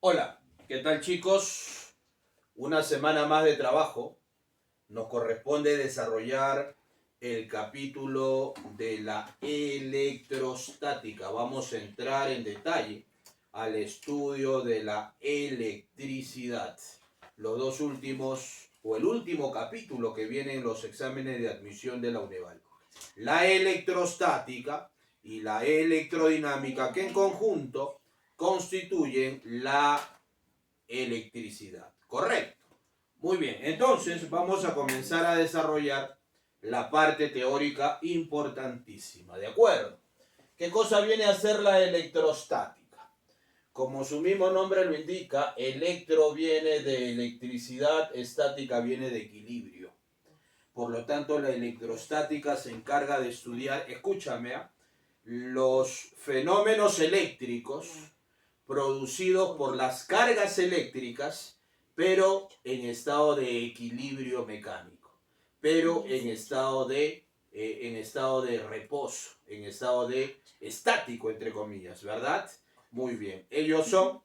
Hola, ¿qué tal chicos? Una semana más de trabajo. Nos corresponde desarrollar el capítulo de la electrostática. Vamos a entrar en detalle al estudio de la electricidad. Los dos últimos, o el último capítulo que viene en los exámenes de admisión de la Uneval. La electrostática y la electrodinámica, que en conjunto constituyen la electricidad. ¿Correcto? Muy bien, entonces vamos a comenzar a desarrollar la parte teórica importantísima, ¿de acuerdo? ¿Qué cosa viene a ser la electrostática? Como su mismo nombre lo indica, electro viene de electricidad, estática viene de equilibrio. Por lo tanto, la electrostática se encarga de estudiar, escúchame, los fenómenos eléctricos producidos por las cargas eléctricas, pero en estado de equilibrio mecánico, pero en estado de reposo, en estado de estático, entre comillas, ¿verdad? Muy bien. Ellos son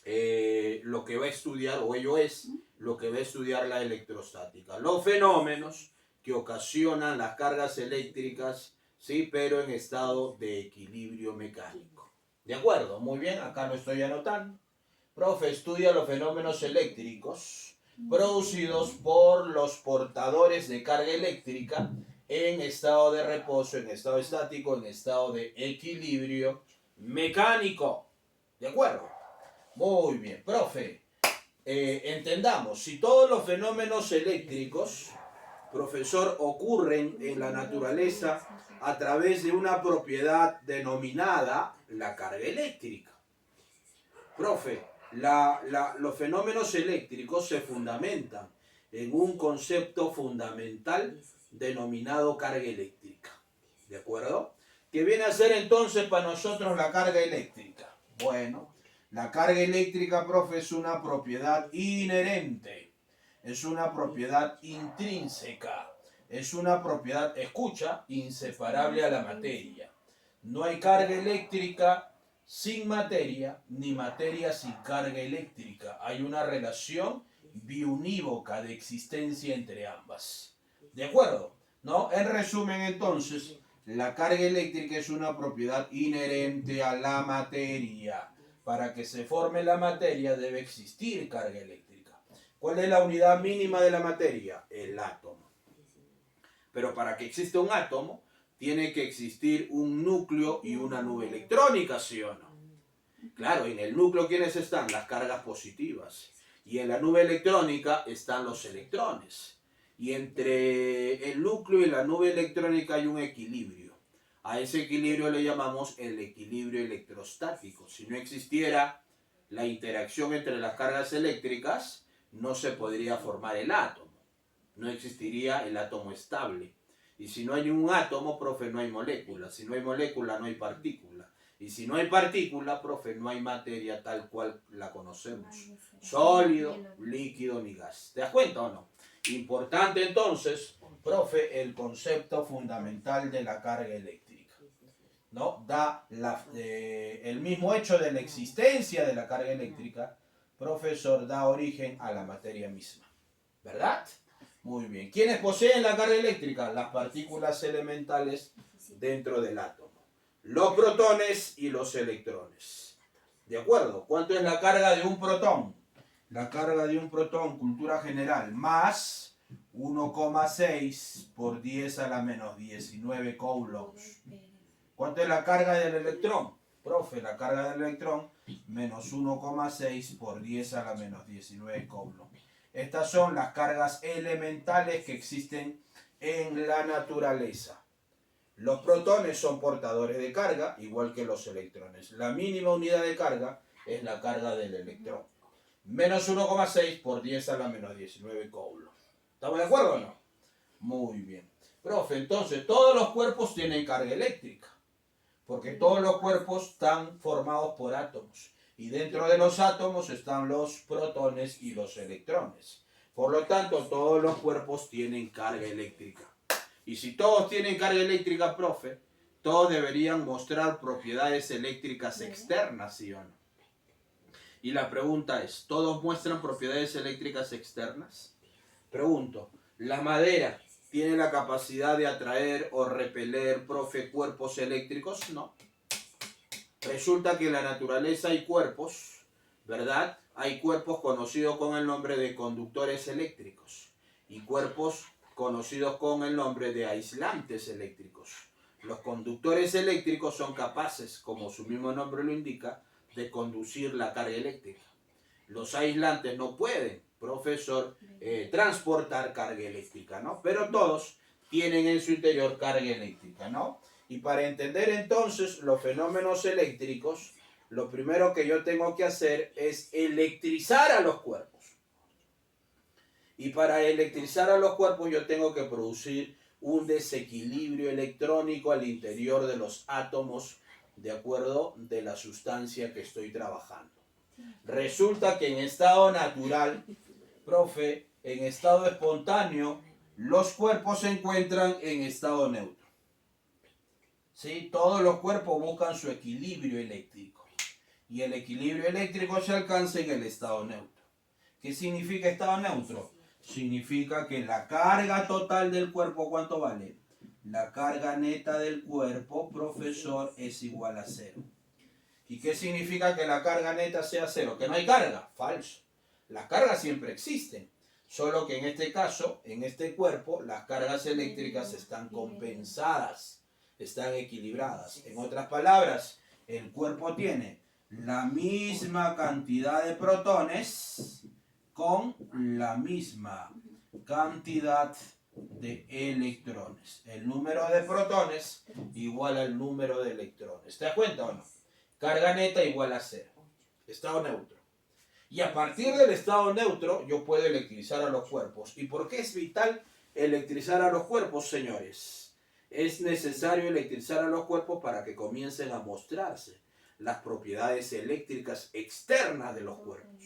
lo que va a estudiar, o ello es lo que va a estudiar la electrostática. Los fenómenos que ocasionan las cargas eléctricas, sí, pero en estado de equilibrio mecánico. ¿De acuerdo? Muy bien, acá lo estoy anotando. Profe, estudia los fenómenos eléctricos producidos por los portadores de carga eléctrica en estado de reposo, en estado estático, en estado de equilibrio mecánico. ¿De acuerdo? Muy bien, profe. Entendamos, si todos los fenómenos eléctricos, profesor, ocurren en la naturaleza a través de una propiedad denominada la carga eléctrica. Profe, los fenómenos eléctricos se fundamentan en un concepto fundamental denominado carga eléctrica. ¿De acuerdo? ¿Qué viene a ser entonces para nosotros la carga eléctrica? Bueno, la carga eléctrica, profe, es una propiedad inherente, es una propiedad intrínseca, es una propiedad, escucha, inseparable a la materia. No hay carga eléctrica sin materia, ni materia sin carga eléctrica. Hay una relación biunívoca de existencia entre ambas. ¿De acuerdo? ¿No? En resumen, entonces, la carga eléctrica es una propiedad inherente a la materia. Para que se forme la materia debe existir carga eléctrica. ¿Cuál es la unidad mínima de la materia? El átomo. Pero para que exista un átomo, tiene que existir un núcleo y una nube electrónica, ¿sí o no? Claro, en el núcleo, ¿quiénes están? Las cargas positivas. Y en la nube electrónica están los electrones. Y entre el núcleo y la nube electrónica hay un equilibrio. A ese equilibrio le llamamos el equilibrio electrostático. Si no existiera la interacción entre las cargas eléctricas, no se podría formar el átomo. No existiría el átomo estable. Y si no hay un átomo, profe, no hay molécula. Si no hay molécula, no hay partícula. Y si no hay partícula, profe, no hay materia tal cual la conocemos. Sólido, líquido ni gas. ¿Te das cuenta o no? Importante entonces, profe, el concepto fundamental de la carga eléctrica. ¿No? El mismo hecho de la existencia de la carga eléctrica, profesor, da origen a la materia misma. ¿Verdad? Muy bien. ¿Quiénes poseen la carga eléctrica? Las partículas elementales dentro del átomo. Los protones y los electrones. ¿De acuerdo? ¿Cuánto es la carga de un protón? La carga de un protón, cultura general, más 1,6 por 10 a la menos 19 coulombs. ¿Cuánto es la carga del electrón? Profe, la carga del electrón, menos 1,6 por 10 a la menos 19 coulombs. Estas son las cargas elementales que existen en la naturaleza. Los protones son portadores de carga, igual que los electrones. La mínima unidad de carga es la carga del electrón. Menos 1,6 por 10 a la menos 19 coulombs. ¿Estamos de acuerdo o no? Muy bien. Profe, entonces todos los cuerpos tienen carga eléctrica, porque todos los cuerpos están formados por átomos. Y dentro de los átomos están los protones y los electrones. Por lo tanto, todos los cuerpos tienen carga eléctrica. Y si todos tienen carga eléctrica, profe, todos deberían mostrar propiedades eléctricas externas, ¿sí o no? Y la pregunta es, ¿todos muestran propiedades eléctricas externas? Pregunto, ¿la madera tiene la capacidad de atraer o repeler, profe, cuerpos eléctricos? No. Resulta que en la naturaleza hay cuerpos, ¿verdad? Hay cuerpos conocidos con el nombre de conductores eléctricos y cuerpos conocidos con el nombre de aislantes eléctricos. Los conductores eléctricos son capaces, como su mismo nombre lo indica, de conducir la carga eléctrica. Los aislantes no pueden, profesor, transportar carga eléctrica, ¿no? Pero todos tienen en su interior carga eléctrica, ¿no? Y para entender entonces los fenómenos eléctricos, lo primero que yo tengo que hacer es electrizar a los cuerpos. Y para electrizar a los cuerpos yo tengo que producir un desequilibrio electrónico al interior de los átomos, de acuerdo de la sustancia que estoy trabajando. Resulta que en estado natural, profe, en estado espontáneo, los cuerpos se encuentran en estado neutro. ¿Sí? Todos los cuerpos buscan su equilibrio eléctrico. Y el equilibrio eléctrico se alcanza en el estado neutro. ¿Qué significa estado neutro? Significa que la carga total del cuerpo, ¿cuánto vale? La carga neta del cuerpo, profesor, es igual a 0. ¿Y qué significa que la carga neta sea 0? Que no hay carga. Falso. Las cargas siempre existen. Solo que en este caso, en este cuerpo, las cargas eléctricas están compensadas, están equilibradas. En otras palabras, el cuerpo tiene la misma cantidad de protones con la misma cantidad de electrones. El número de protones igual al número de electrones. ¿Te das cuenta o no? Carga neta igual a 0. Estado neutro. Y a partir del estado neutro yo puedo electrizar a los cuerpos. ¿Y por qué es vital electrizar a los cuerpos, señores? Es necesario electrizar a los cuerpos para que comiencen a mostrarse las propiedades eléctricas externas de los cuerpos.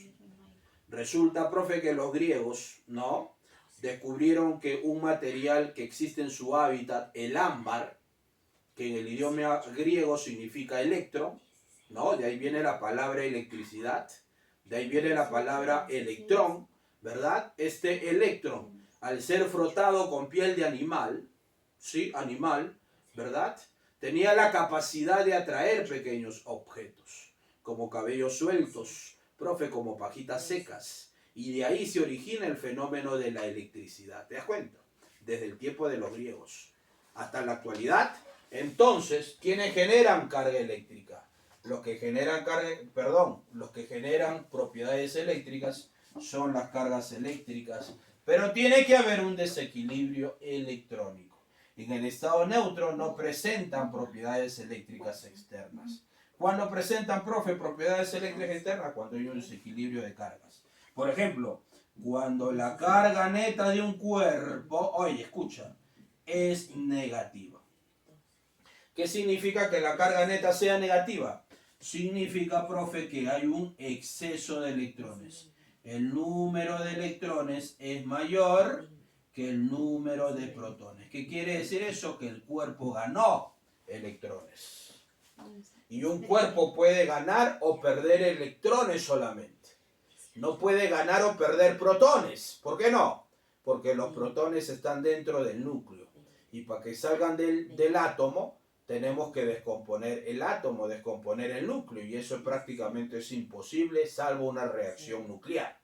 Resulta, profe, que los griegos, ¿no?, descubrieron que un material que existe en su hábitat, el ámbar, que en el idioma griego significa electro, ¿no? De ahí viene la palabra electricidad, de ahí viene la palabra electrón, ¿verdad? Este electrón, al ser frotado con piel de animal, ¿sí? Animal, ¿verdad? Tenía la capacidad de atraer pequeños objetos, como cabellos sueltos, profe, como pajitas secas. Y de ahí se origina el fenómeno de la electricidad. ¿Te das cuenta? Desde el tiempo de los griegos hasta la actualidad. Entonces, ¿quiénes generan carga eléctrica? Los que generan los que generan propiedades eléctricas son las cargas eléctricas. Pero tiene que haber un desequilibrio electrónico. En el estado neutro no presentan propiedades eléctricas externas. ¿Cuándo presentan, profe, propiedades eléctricas externas? Cuando hay un desequilibrio de cargas. Por ejemplo, cuando la carga neta de un cuerpo, oye, escucha, es negativa. ¿Qué significa que la carga neta sea negativa? Significa, profe, que hay un exceso de electrones. El número de electrones es mayor que el número de protones. ¿Qué quiere decir eso? Que el cuerpo ganó electrones. Y un cuerpo puede ganar o perder electrones solamente. No puede ganar o perder protones. ¿Por qué no? Porque los protones están dentro del núcleo. Y para que salgan del átomo, tenemos que descomponer el átomo, descomponer el núcleo. Y eso prácticamente es imposible, salvo una reacción nuclear.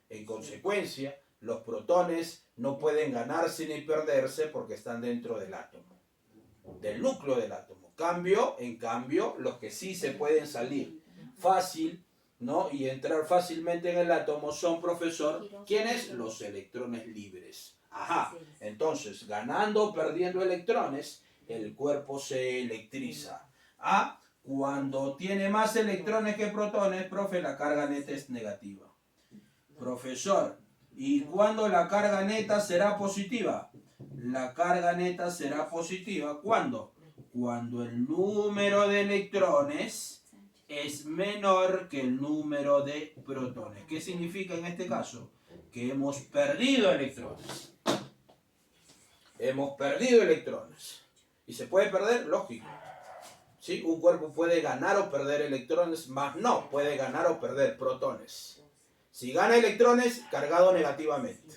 En consecuencia, los protones no pueden ganarse ni perderse porque están dentro del átomo, del núcleo del átomo. En cambio, los que sí se pueden salir fácil, ¿no?, y entrar fácilmente en el átomo son, profesor, ¿quiénes? Los electrones libres. Ajá, entonces, ganando o perdiendo electrones, el cuerpo se electriza. Ah, cuando tiene más electrones que protones, profe, la carga neta es negativa. Profesor, ¿y cuándo la carga neta será positiva? La carga neta será positiva, ¿cuándo? Cuando el número de electrones es menor que el número de protones. ¿Qué significa en este caso? Que hemos perdido electrones. Hemos perdido electrones. ¿Y se puede perder? Lógico. ¿Sí? Un cuerpo puede ganar o perder electrones, más no puede ganar o perder protones. Si gana electrones, cargado negativamente.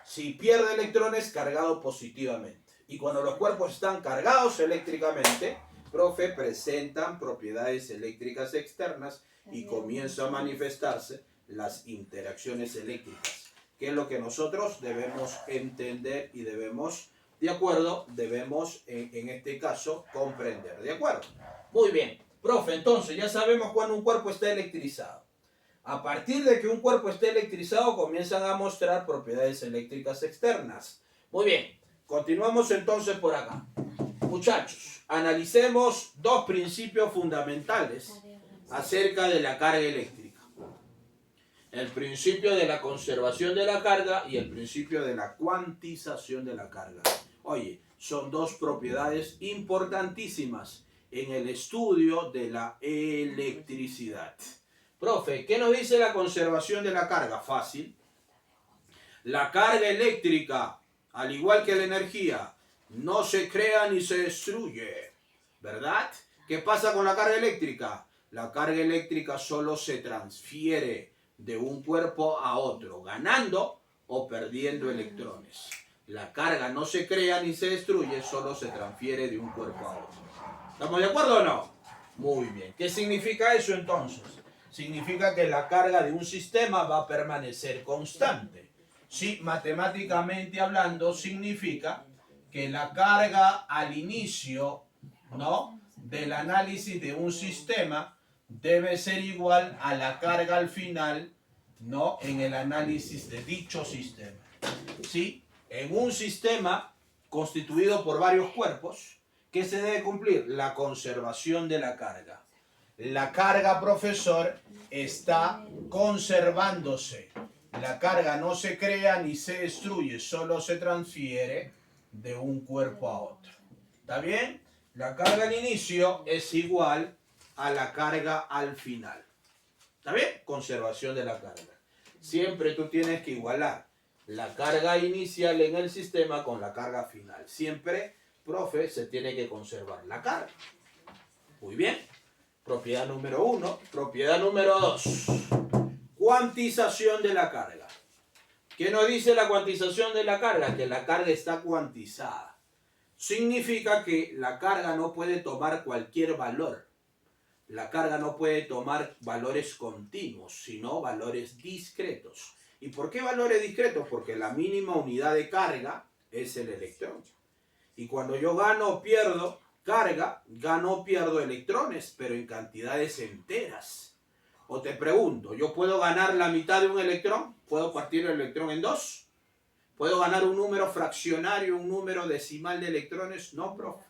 Si pierde electrones, cargado positivamente. Y cuando los cuerpos están cargados eléctricamente, profe, presentan propiedades eléctricas externas y comienza a manifestarse las interacciones eléctricas, que es lo que nosotros debemos entender y debemos, de acuerdo, debemos en este caso comprender, ¿de acuerdo? Muy bien, profe, entonces ya sabemos cuando un cuerpo está electrizado. A partir de que un cuerpo esté electrizado, comienzan a mostrar propiedades eléctricas externas. Muy bien, continuamos entonces por acá. Muchachos, analicemos dos principios fundamentales acerca de la carga eléctrica. El principio de la conservación de la carga y el principio de la cuantización de la carga. Oye, son dos propiedades importantísimas en el estudio de la electricidad. Profe, ¿qué nos dice la conservación de la carga? Fácil. La carga eléctrica, al igual que la energía, no se crea ni se destruye, ¿verdad? ¿Qué pasa con la carga eléctrica? La carga eléctrica solo se transfiere de un cuerpo a otro, ganando o perdiendo electrones. La carga no se crea ni se destruye, solo se transfiere de un cuerpo a otro. ¿Estamos de acuerdo o no? Muy bien. ¿Qué significa eso entonces? Significa que la carga de un sistema va a permanecer constante. Sí, matemáticamente hablando, significa que la carga al inicio, ¿no?, del análisis de un sistema debe ser igual a la carga al final, ¿no?, en el análisis de dicho sistema. ¿Sí? En un sistema constituido por varios cuerpos, ¿qué se debe cumplir? La conservación de la carga. La carga, profesor, está conservándose. La carga no se crea ni se destruye, solo se transfiere de un cuerpo a otro. ¿Está bien? La carga al inicio es igual a la carga al final. ¿Está bien? Conservación de la carga. Siempre tú tienes que igualar la carga inicial en el sistema con la carga final. Siempre, profe, se tiene que conservar la carga. Muy bien. Propiedad número 1. Propiedad número 2. Cuantización de la carga. ¿Qué nos dice la cuantización de la carga? Que la carga está cuantizada. Significa que la carga no puede tomar cualquier valor. La carga no puede tomar valores continuos, sino valores discretos. ¿Y por qué valores discretos? Porque la mínima unidad de carga es el electrón. Y cuando yo gano o pierdo carga, gano o pierdo electrones, pero en cantidades enteras. O te pregunto, ¿yo puedo ganar la mitad de un electrón? ¿Puedo partir el electrón en dos? ¿Puedo ganar un número fraccionario, un número decimal de electrones? No, profe.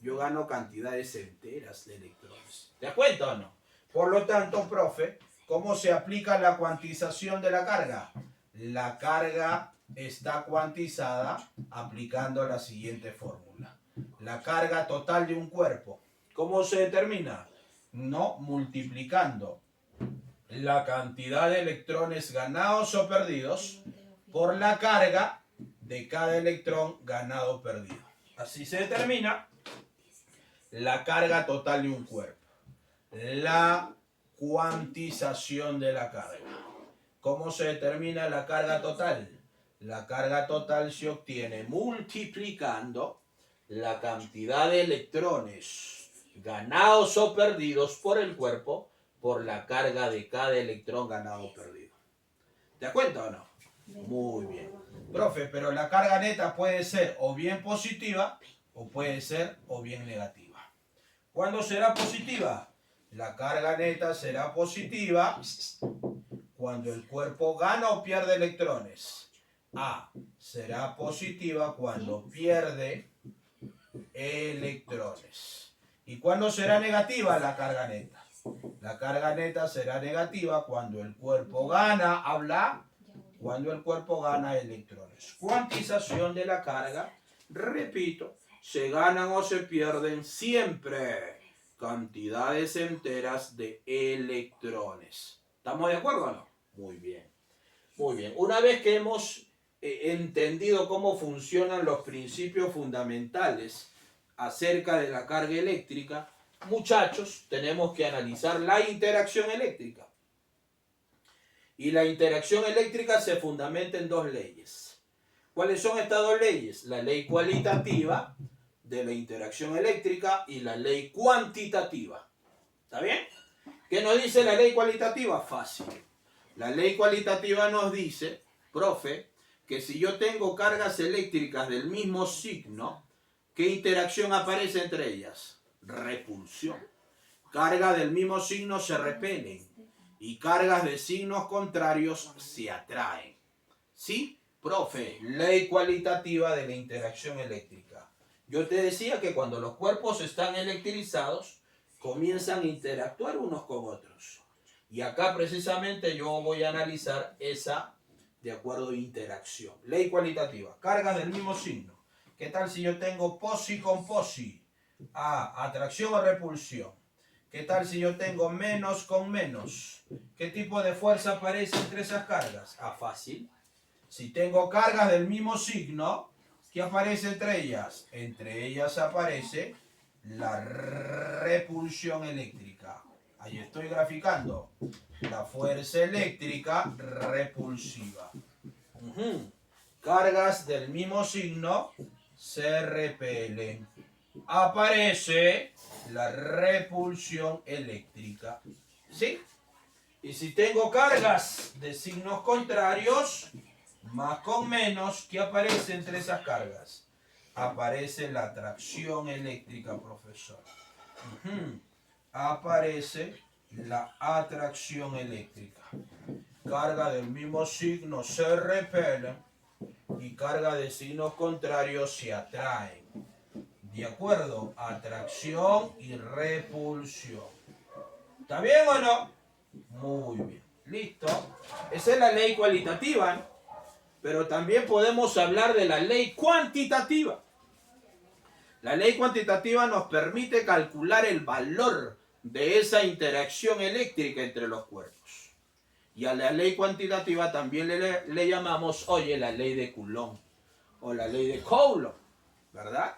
Yo gano cantidades enteras de electrones. ¿Te das cuenta o no? Por lo tanto, profe, ¿cómo se aplica la cuantización de la carga? La carga está cuantizada aplicando la siguiente fórmula. La carga total de un cuerpo, ¿cómo se determina? No multiplicando la cantidad de electrones ganados o perdidos por la carga de cada electrón ganado o perdido. Así se determina la carga total de un cuerpo. La cuantización de la carga. ¿Cómo se determina la carga total? La carga total se obtiene multiplicando la cantidad de electrones ganados o perdidos por el cuerpo por la carga de cada electrón ganado o perdido. ¿Te das cuenta o no? Muy bien. Profe, pero la carga neta puede ser o bien positiva o puede ser o bien negativa. ¿Cuándo será positiva? La carga neta será positiva cuando el cuerpo gana o pierde electrones. A. Será positiva cuando pierde electrones. ¿Y cuándo será negativa la carga neta? La carga neta será negativa cuando el cuerpo gana, cuando el cuerpo gana electrones. Cuantización de la carga, repito, se ganan o se pierden siempre cantidades enteras de electrones. ¿Estamos de acuerdo o no? Muy bien. Muy bien. Una vez que hemos entendido cómo funcionan los principios fundamentales acerca de la carga eléctrica, muchachos, tenemos que analizar la interacción eléctrica. Y la interacción eléctrica se fundamenta en dos leyes. ¿Cuáles son estas dos leyes? La ley cualitativa de la interacción eléctrica y la ley cuantitativa. ¿Está bien? ¿Qué nos dice la ley cualitativa? Fácil. La ley cualitativa nos dice, profe, que si yo tengo cargas eléctricas del mismo signo, ¿qué interacción aparece entre ellas? Repulsión. Cargas del mismo signo se repelen y cargas de signos contrarios se atraen. ¿Sí? Profe, ley cualitativa de la interacción eléctrica. Yo te decía que cuando los cuerpos están electrizados, comienzan a interactuar unos con otros. Y acá precisamente yo voy a analizar esa, de acuerdo, interacción. Ley cualitativa, cargas del mismo signo. ¿Qué tal si yo tengo posi con posi? Atracción o repulsión. ¿Qué tal si yo tengo menos con menos? ¿Qué tipo de fuerza aparece entre esas cargas? Fácil. Si tengo cargas del mismo signo, ¿qué aparece entre ellas? Entre ellas aparece la repulsión eléctrica. Ahí estoy graficando. La fuerza eléctrica repulsiva. Cargas del mismo signo se repelen. Aparece la repulsión eléctrica. ¿Sí? Y si tengo cargas de signos contrarios, más con menos, ¿qué aparece entre esas cargas? Aparece la atracción eléctrica, profesor. Aparece la atracción eléctrica. Carga del mismo signo se repelen y carga de signos contrarios se atraen. ¿De acuerdo? Atracción y repulsión. ¿Está bien o no? Muy bien. Listo. Esa es la ley cualitativa, ¿no? Pero también podemos hablar de la ley cuantitativa. La ley cuantitativa nos permite calcular el valor de esa interacción eléctrica entre los cuerpos. Y a la ley cuantitativa también le llamamos, oye, la ley de Coulomb o la ley de Coulomb, ¿verdad?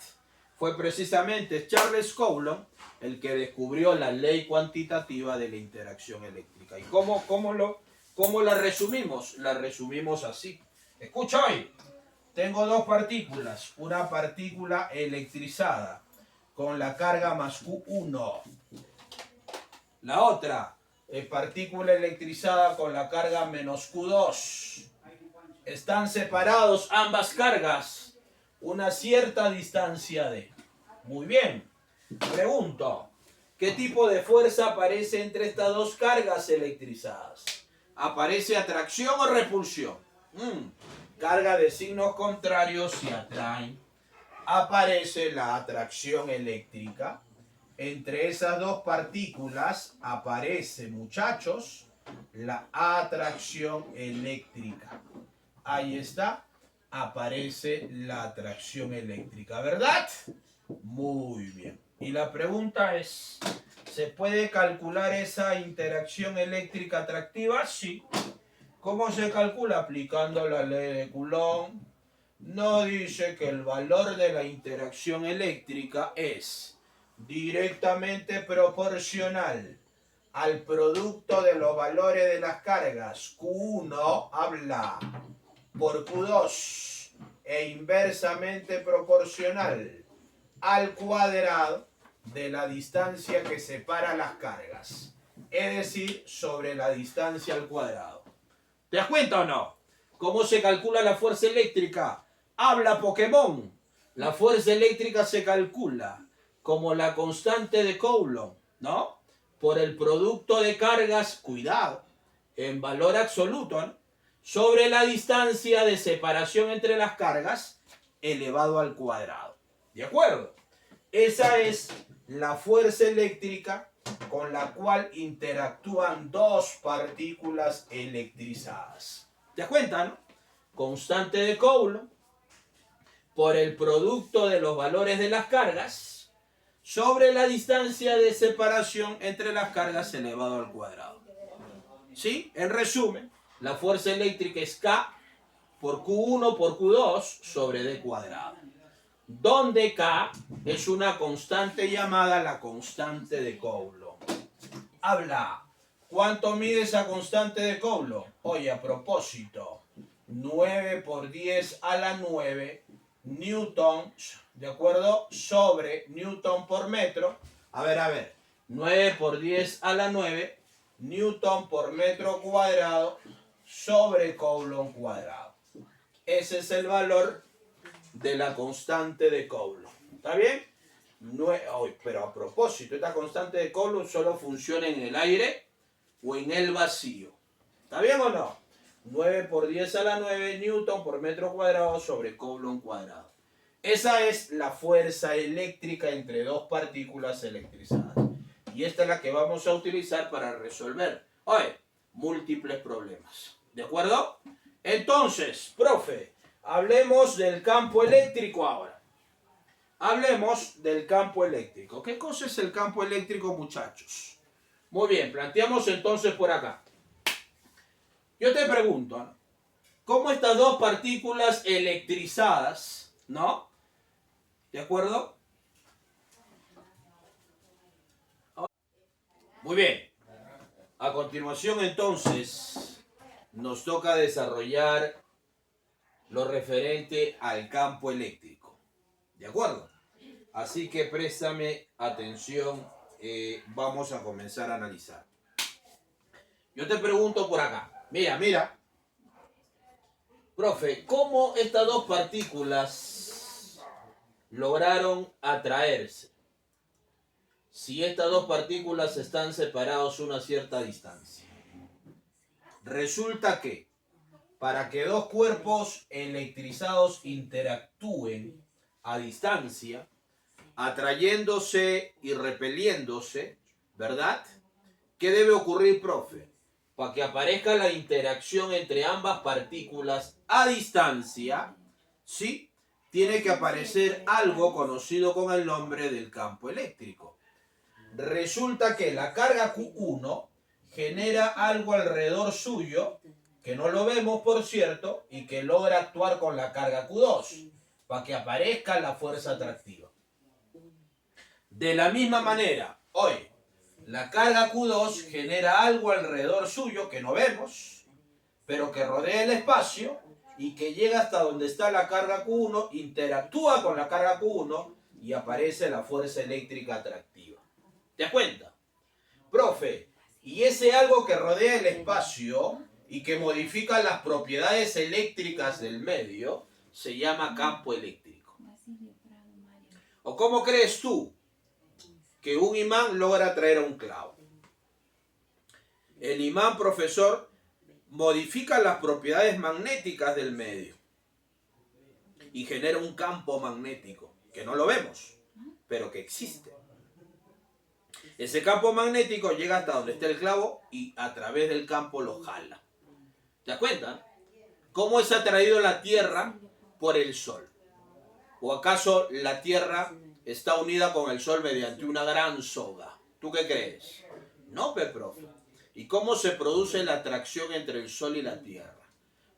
Fue precisamente Charles Coulomb el que descubrió la ley cuantitativa de la interacción eléctrica. ¿Y cómo la resumimos? La resumimos así. Escucha hoy. Tengo dos partículas. Una partícula electrizada con la carga más Q1. La otra partícula electrizada con la carga menos Q2. Están separados ambas cargas una cierta distancia de. Muy bien. Pregunto, ¿qué tipo de fuerza aparece entre estas dos cargas electrizadas? ¿Aparece atracción o repulsión? Carga de signos contrarios se atraen. Aparece la atracción eléctrica. Entre esas dos partículas aparece, muchachos, la atracción eléctrica. Ahí está. Aparece la atracción eléctrica, ¿verdad? Muy bien. Y la pregunta es, ¿se puede calcular esa interacción eléctrica atractiva? Sí. ¿Cómo se calcula? Aplicando la ley de Coulomb. Nos dice que el valor de la interacción eléctrica es directamente proporcional al producto de los valores de las cargas. Q1 habla por Q2 e inversamente proporcional al cuadrado de la distancia que separa las cargas, es decir, sobre la distancia al cuadrado. ¿Te das cuenta o no? ¿Cómo se calcula la fuerza eléctrica? Habla Pokémon. La fuerza eléctrica se calcula como la constante de Coulomb, ¿no? Por el producto de cargas, cuidado, en valor absoluto, ¿no? Sobre la distancia de separación entre las cargas elevado al cuadrado. ¿De acuerdo? Esa es la fuerza eléctrica con la cual interactúan dos partículas electrizadas. ¿Te das cuenta, no? Constante de Coulomb por el producto de los valores de las cargas sobre la distancia de separación entre las cargas elevado al cuadrado. ¿Sí? En resumen, la fuerza eléctrica es K por Q1 por Q2 sobre D cuadrado. donde K es una constante llamada la constante de Coulomb. Habla. ¿Cuánto mide esa constante de Coulomb? Oye, a propósito, 9 por 10 a la 9 newtons, ¿de acuerdo? Sobre newton por metro. A ver. 9 por 10 a la 9 newton por metro cuadrado sobre Coulomb cuadrado. Ese es el valor de la constante de Coulomb. ¿Está bien? Pero a propósito, esta constante de Coulomb solo funciona en el aire o en el vacío. ¿Está bien o no? 9 por 10 a la 9 newton por metro cuadrado sobre Coulomb cuadrado. Esa es la fuerza eléctrica entre dos partículas electrizadas. Y esta es la que vamos a utilizar para resolver, múltiples problemas. ¿De acuerdo? Entonces, profe, hablemos del campo eléctrico ahora. Hablemos del campo eléctrico. ¿Qué cosa es el campo eléctrico, muchachos? Muy bien, planteamos entonces por acá. Yo te pregunto, ¿cómo estas dos partículas electrizadas, ¿no? ¿De acuerdo? Muy bien. A continuación, entonces, nos toca desarrollar lo referente al campo eléctrico. ¿De acuerdo? Así que préstame atención. Vamos a comenzar a analizar. Yo te pregunto por acá. Mira. Profe, ¿cómo estas dos partículas lograron atraerse? Si estas dos partículas están separadas a una cierta distancia. Resulta que para que dos cuerpos electrizados interactúen a distancia, atrayéndose y repeliéndose, ¿verdad? ¿Qué debe ocurrir, profe? Para que aparezca la interacción entre ambas partículas a distancia, ¿sí? Tiene que aparecer algo conocido con el nombre del campo eléctrico. Resulta que la carga Q1 genera algo alrededor suyo, que no lo vemos, por cierto, y que logra actuar con la carga Q2, para que aparezca la fuerza atractiva. De la misma manera, la carga Q2 genera algo alrededor suyo que no vemos, pero que rodea el espacio y que llega hasta donde está la carga Q1, interactúa con la carga Q1 y aparece la fuerza eléctrica atractiva. ¿Te das cuenta? Profe, y ese algo que rodea el espacio y que modifica las propiedades eléctricas del medio se llama campo eléctrico. ¿O cómo crees tú que un imán logra atraer a un clavo? El imán, profesor, modifica las propiedades magnéticas del medio y genera un campo magnético que no lo vemos, pero que existe. Ese campo magnético llega hasta donde está el clavo y a través del campo lo jala. ¿Te das cuenta? ¿Cómo es atraído la Tierra por el Sol? ¿O acaso la Tierra está unida con el Sol mediante una gran soga? ¿Tú qué crees? No, profe. ¿Y cómo se produce la atracción entre el Sol y la Tierra?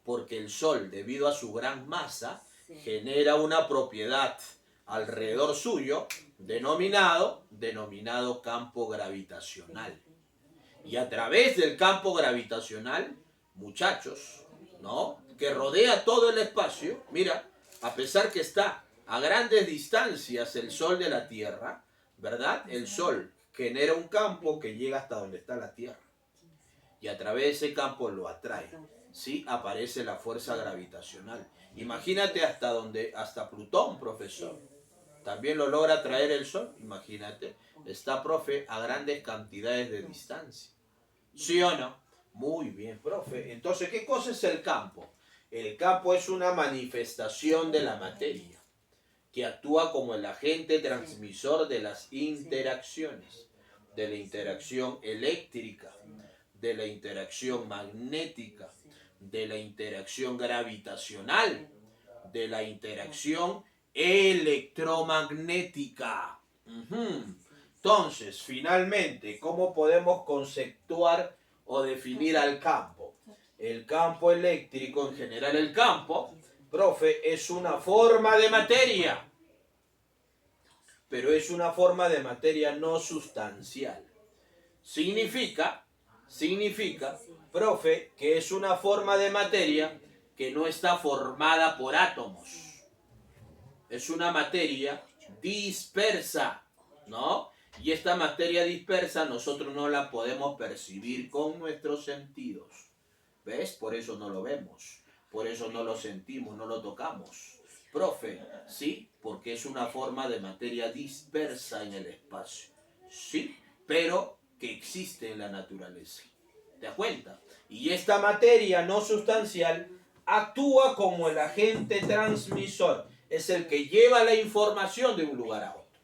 Porque el Sol, debido a su gran masa, genera una propiedad alrededor suyo denominado campo gravitacional. Y a través del campo gravitacional, muchachos, ¿no?, que rodea todo el espacio, mira, a pesar que está a grandes distancias el Sol de la Tierra, ¿verdad? El Sol genera un campo que llega hasta donde está la Tierra. Y a través de ese campo lo atrae. ¿Sí? Aparece la fuerza gravitacional. Imagínate hasta Plutón, profesor. También lo logra atraer el Sol. Imagínate. Está, profe, a grandes cantidades de distancia. ¿Sí o no? Muy bien, profe. Entonces, ¿qué cosa es el campo? El campo es una manifestación de la materia que actúa como el agente transmisor de las interacciones, de la interacción eléctrica, de la interacción magnética, de la interacción gravitacional, de la interacción electromagnética. Entonces, finalmente, ¿cómo podemos conceptuar o definir al campo? El campo eléctrico, en general el campo, profe, es una forma de materia. pero es una forma de materia no sustancial. Significa, profe, que es una forma de materia que no está formada por átomos. Es una materia dispersa, ¿no? Y esta materia dispersa nosotros no la podemos percibir con nuestros sentidos. ¿Ves? Por eso no lo vemos, por eso no lo sentimos, no lo tocamos. Profe, sí, porque es una forma de materia dispersa en el espacio. Sí, pero que existe en la naturaleza. ¿Te das cuenta? Y esta materia no sustancial actúa como el agente transmisor. Es el que lleva la información de un lugar a otro.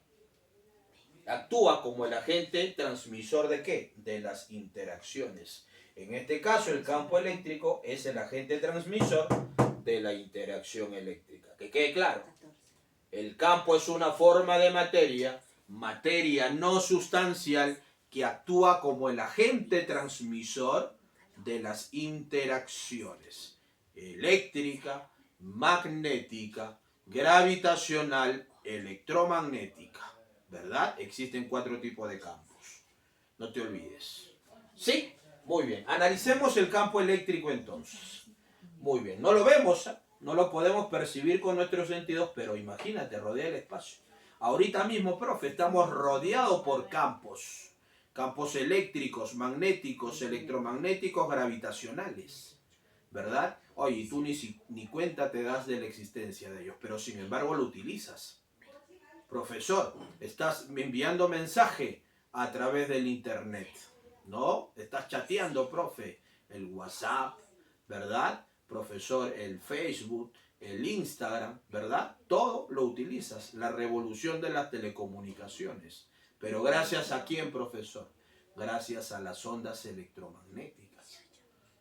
Actúa como el agente transmisor ¿de qué? De las interacciones. En este caso, el campo eléctrico es el agente transmisor de la interacción eléctrica. Que quede claro. El campo es una forma de materia no sustancial, que actúa como el agente transmisor de las interacciones eléctrica, magnética, gravitacional, electromagnética. ¿Verdad? Existen 4 tipos de campos. No te olvides. ¿Sí? Muy bien. Analicemos el campo eléctrico entonces. Muy bien. No lo vemos, no lo podemos percibir con nuestros sentidos, pero imagínate, rodea el espacio. Ahorita mismo, profe, estamos rodeados por campos. Campos eléctricos, magnéticos, electromagnéticos, gravitacionales. ¿Verdad? Oye, tú ni cuenta te das de la existencia de ellos, pero sin embargo lo utilizas. Profesor, estás enviando mensaje a través del internet, ¿no? Estás chateando, profe, el WhatsApp, ¿verdad? Profesor, el Facebook, el Instagram, ¿verdad? Todo lo utilizas, la revolución de las telecomunicaciones. Pero gracias a quién, profesor? Gracias a las ondas electromagnéticas.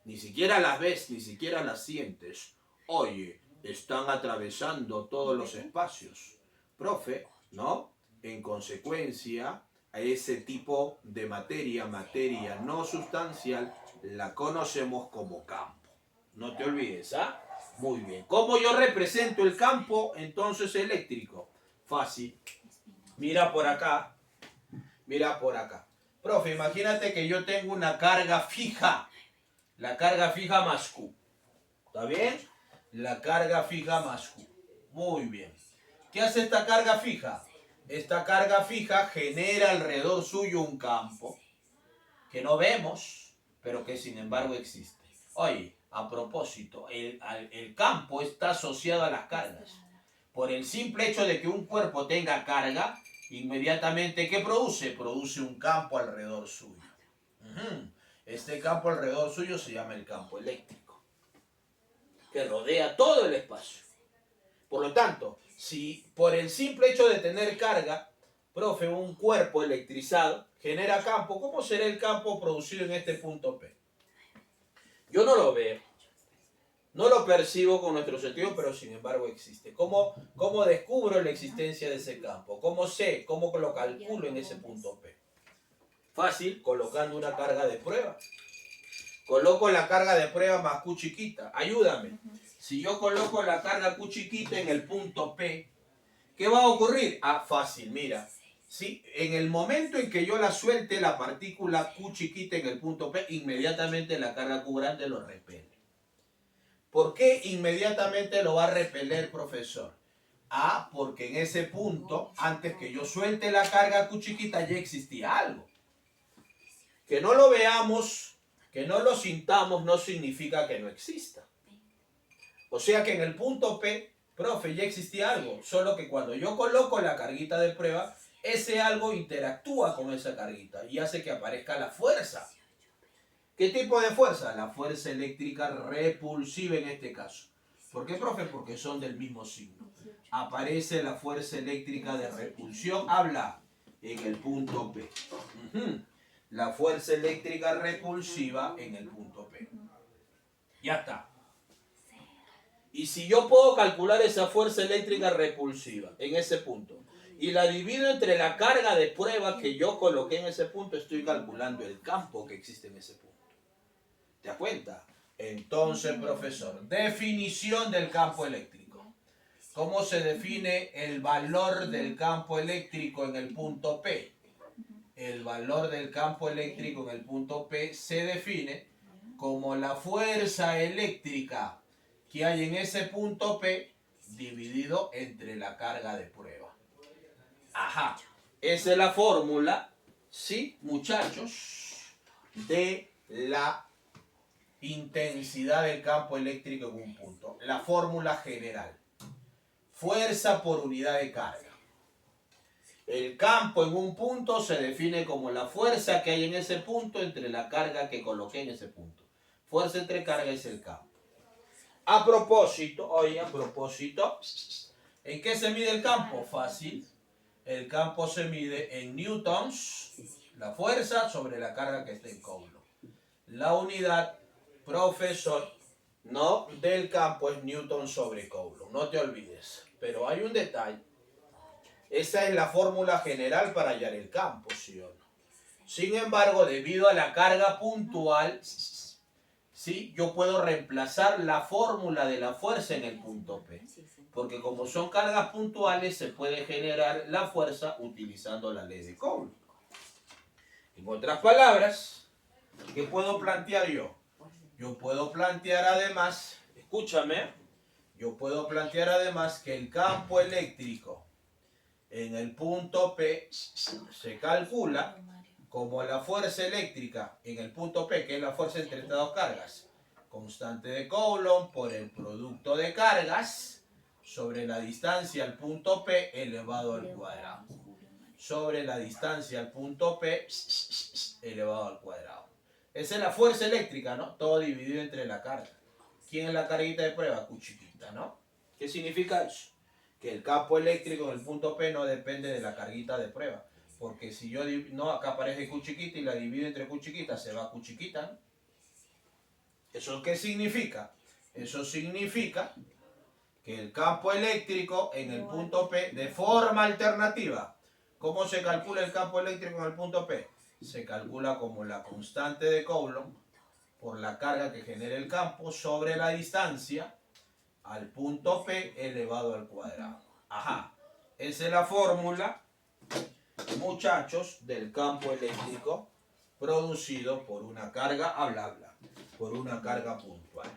Ni siquiera las ves, ni siquiera las sientes. Oye, están atravesando todos los espacios. Profe, ¿no? En consecuencia, a ese tipo de materia no sustancial, la conocemos como campo. No te olvides, ¿ah? Muy bien. ¿Cómo yo represento el campo entonces eléctrico? Fácil. Mira por acá. Mira por acá. Profe, imagínate que yo tengo una carga fija. La carga fija más Q. ¿Está bien? La carga fija más Q. Muy bien. ¿Qué hace esta carga fija? Esta carga fija genera alrededor suyo un campo que no vemos, pero que sin embargo existe. Oye, a propósito, el campo está asociado a las cargas. Por el simple hecho de que un cuerpo tenga carga, inmediatamente, ¿qué produce? Produce un campo alrededor suyo. Este campo alrededor suyo se llama el campo eléctrico, que rodea todo el espacio. Por lo tanto, si por el simple hecho de tener carga, profe, un cuerpo electrizado genera campo, ¿cómo será el campo producido en este punto P? Yo no lo veo, no lo percibo con nuestro sentido, pero sin embargo existe. ¿Cómo descubro la existencia de ese campo? ¿Cómo sé? ¿Cómo lo calculo en ese punto P? Fácil, colocando una carga de prueba. Coloco la carga de prueba más Q chiquita. Ayúdame. Si yo coloco la carga Q chiquita en el punto P, ¿qué va a ocurrir? Ah, fácil, mira. ¿Sí? En el momento en que yo la suelte, la partícula Q chiquita en el punto P, inmediatamente la carga Q grande lo repele. ¿Por qué inmediatamente lo va a repeler, profesor? Ah, porque en ese punto, antes que yo suelte la carga Q chiquita, ya existía algo. Que no lo veamos, que no lo sintamos, no significa que no exista. O sea que en el punto P, profe, ya existía algo, solo que cuando yo coloco la carguita de prueba, ese algo interactúa con esa carguita y hace que aparezca la fuerza. ¿Qué tipo de fuerza? La fuerza eléctrica repulsiva en este caso. ¿Por qué, profe? Porque son del mismo signo. Aparece la fuerza eléctrica de repulsión, habla en el punto P. La fuerza eléctrica repulsiva en el punto P. Ya está. Y si yo puedo calcular esa fuerza eléctrica repulsiva en ese punto y la divido entre la carga de prueba que yo coloqué en ese punto, estoy calculando el campo que existe en ese punto. ¿Te das cuenta? Entonces, profesor, definición del campo eléctrico. ¿Cómo se define el valor del campo eléctrico en el punto P? El valor del campo eléctrico en el punto P se define como la fuerza eléctrica que hay en ese punto P dividido entre la carga de prueba. Ajá, esa es la fórmula, ¿sí, muchachos? De la intensidad del campo eléctrico en un punto. La fórmula general. Fuerza por unidad de carga. El campo en un punto se define como la fuerza que hay en ese punto entre la carga que coloqué en ese punto. Fuerza entre carga es el campo. A propósito, ¿en qué se mide el campo? Fácil. El campo se mide en newtons, la fuerza sobre la carga que está en coulomb. La unidad, profesor, no del campo es newton sobre coulomb, no te olvides. Pero hay un detalle. Esa es la fórmula general para hallar el campo, ¿sí o no? Sin embargo, debido a la carga puntual, ¿sí? Yo puedo reemplazar la fórmula de la fuerza en el punto P. Porque como son cargas puntuales, se puede generar la fuerza utilizando la ley de Coulomb. En otras palabras, ¿qué puedo plantear yo? Yo puedo plantear además, escúchame, yo puedo plantear además que el campo eléctrico en el punto P se calcula como la fuerza eléctrica en el punto P, que es la fuerza entre estas dos cargas, constante de Coulomb por el producto de cargas sobre la distancia al punto P elevado al cuadrado. Sobre la distancia al punto P elevado al cuadrado. Esa es la fuerza eléctrica, ¿no? Todo dividido entre la carga. ¿Quién es la carguita de prueba? Q chiquita, ¿no? ¿Qué significa eso? Que el campo eléctrico en el punto P no depende de la carguita de prueba. Porque si yo, no, acá aparece Q chiquita y la divido entre Q chiquita, se va Q chiquita, ¿no? ¿Eso qué significa? Eso significa que el campo eléctrico en el punto P, de forma alternativa, ¿cómo se calcula el campo eléctrico en el punto P? Se calcula como la constante de Coulomb por la carga que genera el campo sobre la distancia al punto P elevado al cuadrado. Ajá, esa es la fórmula, muchachos, del campo eléctrico producido por una carga, por una carga puntual.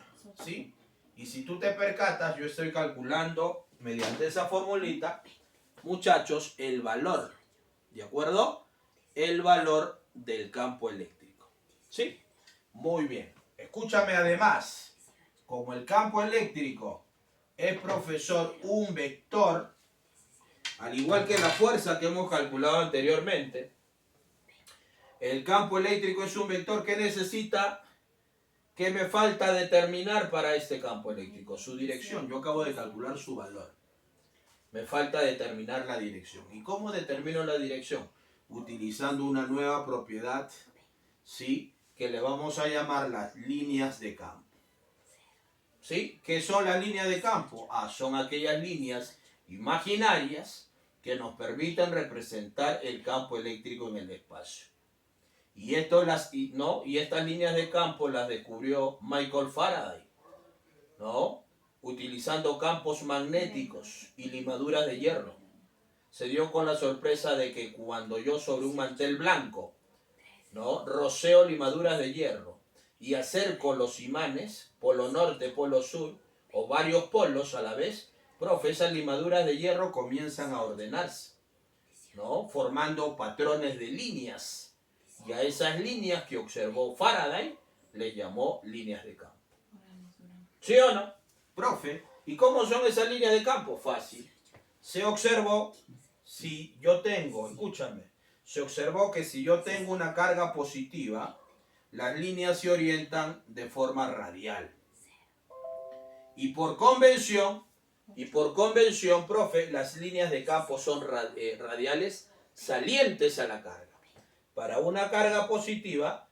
¿Sí? Y si tú te percatas, yo estoy calculando mediante esa formulita, muchachos, el valor, ¿de acuerdo? El valor del campo eléctrico. ¿Sí? Muy bien. Escúchame además, como el campo eléctrico es, profesor, un vector, al igual que la fuerza que hemos calculado anteriormente, el campo eléctrico es un vector que necesita... ¿Qué me falta determinar para este campo eléctrico? Su dirección. Yo acabo de calcular su valor. Me falta determinar la dirección. ¿Y cómo determino la dirección? Utilizando una nueva propiedad, ¿sí? Que le vamos a llamar las líneas de campo. ¿Sí? ¿Qué son las líneas de campo? Son aquellas líneas imaginarias que nos permiten representar el campo eléctrico en el espacio. Y estas líneas de campo las descubrió Michael Faraday, ¿no? Utilizando campos magnéticos y limaduras de hierro. Se dio con la sorpresa de que cuando yo sobre un mantel blanco, ¿no?, roceo limaduras de hierro y acerco los imanes, polo norte, polo sur, o varios polos a la vez, esas limaduras de hierro comienzan a ordenarse, ¿no?, formando patrones de líneas. Y a esas líneas que observó Faraday les llamó líneas de campo. ¿Sí o no, profe? ¿Y cómo son esas líneas de campo? Fácil. Se observó, se observó que si yo tengo una carga positiva, las líneas se orientan de forma radial. Y por convención, profe, las líneas de campo son radiales salientes a la carga. Para una carga positiva,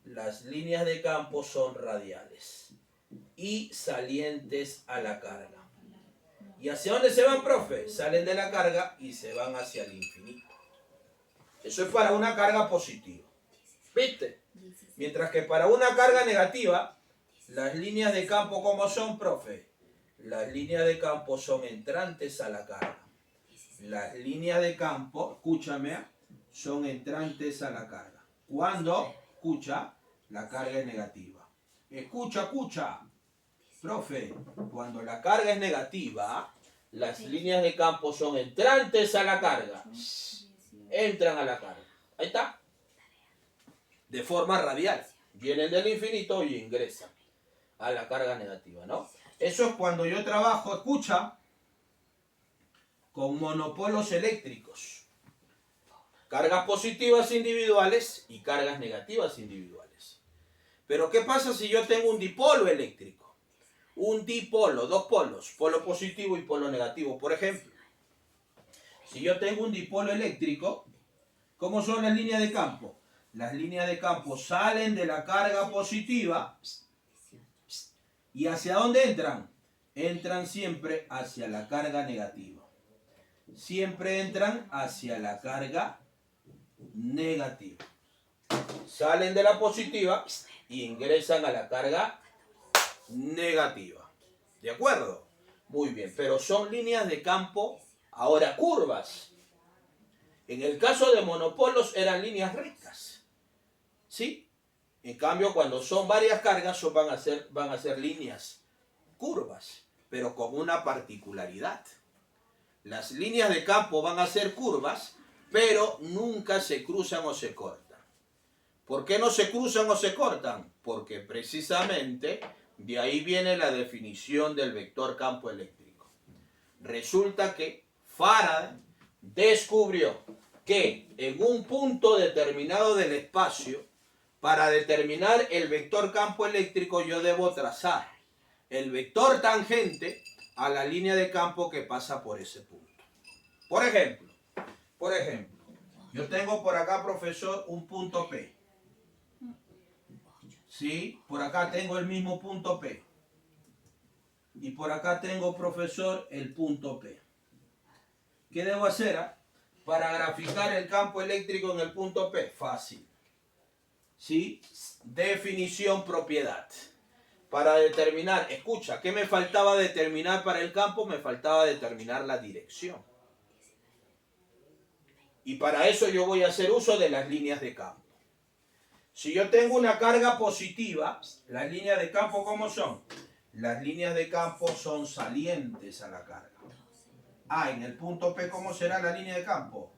las líneas de campo son radiales y salientes a la carga. ¿Y hacia dónde se van, profe? Salen de la carga y se van hacia el infinito. Eso es para una carga positiva. ¿Viste? Mientras que para una carga negativa, las líneas de campo, ¿cómo son, profe? Las líneas de campo son entrantes a la carga. Las líneas de campo, escúchame, son entrantes a la carga. Cuando, escucha, la carga es negativa. Escucha, profe, cuando la carga es negativa, las líneas de campo son entrantes a la carga. Entran a la carga. Ahí está. De forma radial. Vienen del infinito y ingresan a la carga negativa, ¿no? Eso es cuando yo trabajo, escucha, con monopolos eléctricos. Cargas positivas individuales y cargas negativas individuales. Pero ¿qué pasa si yo tengo un dipolo eléctrico? Un dipolo, dos polos, polo positivo y polo negativo. Por ejemplo, si yo tengo un dipolo eléctrico, ¿cómo son las líneas de campo? Las líneas de campo salen de la carga positiva. ¿Y hacia dónde entran? Entran siempre hacia la carga negativa. Siempre entran hacia la carga negativa. Salen de la positiva y ingresan a la carga negativa. ¿De acuerdo? Muy bien, pero son líneas de campo, ahora curvas. En el caso de monopolos eran líneas rectas. ¿Sí? En cambio, cuando son varias cargas, van a ser líneas curvas, pero con una particularidad. Las líneas de campo van a ser curvas, pero nunca se cruzan o se cortan. ¿Por qué no se cruzan o se cortan? Porque precisamente de ahí viene la definición del vector campo eléctrico. Resulta que Faraday descubrió que en un punto determinado del espacio, para determinar el vector campo eléctrico, yo debo trazar el vector tangente a la línea de campo que pasa por ese punto. Por ejemplo, yo tengo por acá, profesor, un punto P. ¿Sí? Por acá tengo el mismo punto P. Y por acá tengo, profesor, el punto P. ¿Qué debo hacer para graficar el campo eléctrico en el punto P? Fácil. ¿Sí? Definición, propiedad. Para determinar, escucha, ¿qué me faltaba determinar para el campo? Me faltaba determinar la dirección. Y para eso yo voy a hacer uso de las líneas de campo. Si yo tengo una carga positiva, las líneas de campo, ¿cómo son? Las líneas de campo son salientes a la carga. Ah, en el punto P, ¿cómo será la línea de campo?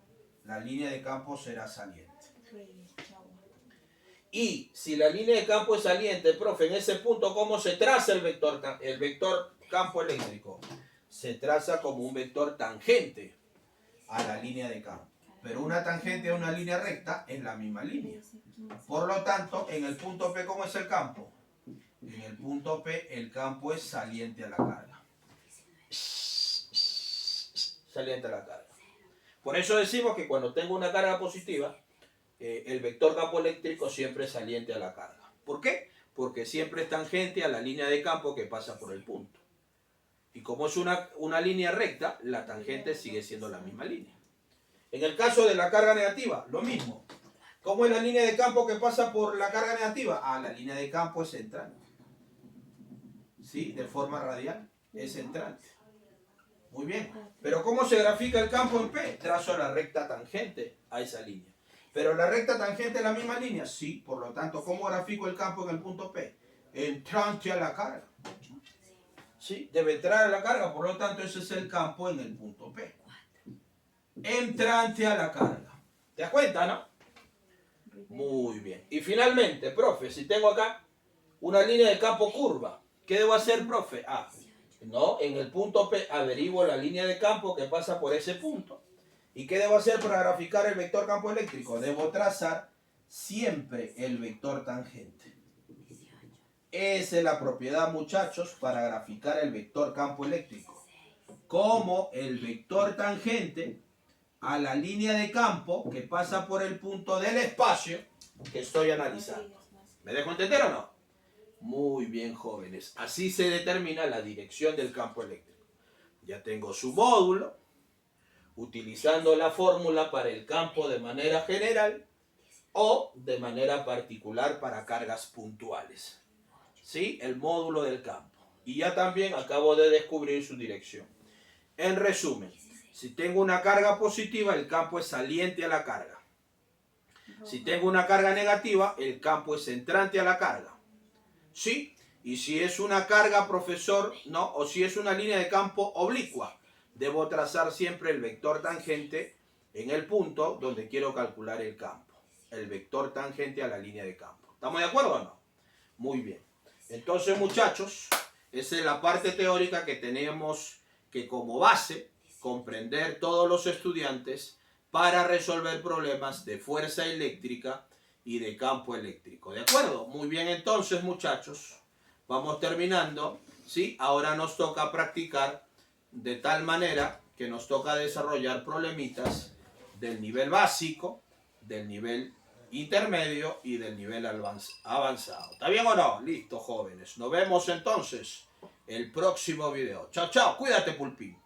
La línea de campo será saliente. Y si la línea de campo es saliente, profe, en ese punto, ¿cómo se traza el vector campo eléctrico? Se traza como un vector tangente a la línea de campo. Pero una tangente a una línea recta es la misma línea. Por lo tanto, en el punto P, ¿cómo es el campo? En el punto P, el campo es saliente a la carga. Saliente a la carga. Por eso decimos que cuando tengo una carga positiva, el vector campo eléctrico siempre es saliente a la carga. ¿Por qué? Porque siempre es tangente a la línea de campo que pasa por el punto. Y como es una línea recta, la tangente sigue siendo la misma línea. En el caso de la carga negativa, lo mismo. ¿Cómo es la línea de campo que pasa por la carga negativa? Ah, la línea de campo es central. ¿Sí? De forma radial. Es central. Muy bien. Pero ¿cómo se grafica el campo en P? Trazo la recta tangente a esa línea. ¿Pero la recta tangente es la misma línea? Sí. Por lo tanto, ¿cómo grafico el campo en el punto P? Entrante a la carga. ¿Sí? Debe entrar a la carga. Por lo tanto, ese es el campo en el punto P. Entrante a la carga. ¿Te das cuenta, no? Muy bien. Y finalmente, profe, si tengo acá una línea de campo curva, ¿qué debo hacer, profe? Ah, no, en el punto P averiguo la línea de campo que pasa por ese punto. ¿Y qué debo hacer para graficar el vector campo eléctrico? Debo trazar siempre el vector tangente. Esa es la propiedad, muchachos, para graficar el vector campo eléctrico. Como el vector tangente a la línea de campo que pasa por el punto del espacio que estoy analizando. ¿Me dejo entender o no? Muy bien, jóvenes. Así se determina la dirección del campo eléctrico. Ya tengo su módulo, utilizando la fórmula para el campo de manera general o de manera particular para cargas puntuales. ¿Sí? El módulo del campo. Y ya también acabo de descubrir su dirección. En resumen, si tengo una carga positiva, el campo es saliente a la carga. Si tengo una carga negativa, el campo es entrante a la carga. ¿Sí? Y si es una carga, profesor, ¿no? O si es una línea de campo oblicua, debo trazar siempre el vector tangente en el punto donde quiero calcular el campo. El vector tangente a la línea de campo. ¿Estamos de acuerdo o no? Muy bien. Entonces, muchachos, esa es la parte teórica que tenemos que como base comprender todos los estudiantes para resolver problemas de fuerza eléctrica y de campo eléctrico. ¿De acuerdo? Muy bien, entonces, muchachos, vamos terminando, ¿sí? Ahora nos toca practicar de tal manera que nos toca desarrollar problemitas del nivel básico, del nivel intermedio y del nivel avanzado. ¿Está bien o no? Listo, jóvenes. Nos vemos entonces el próximo video. Chao, chao. Cuídate, Pulpín.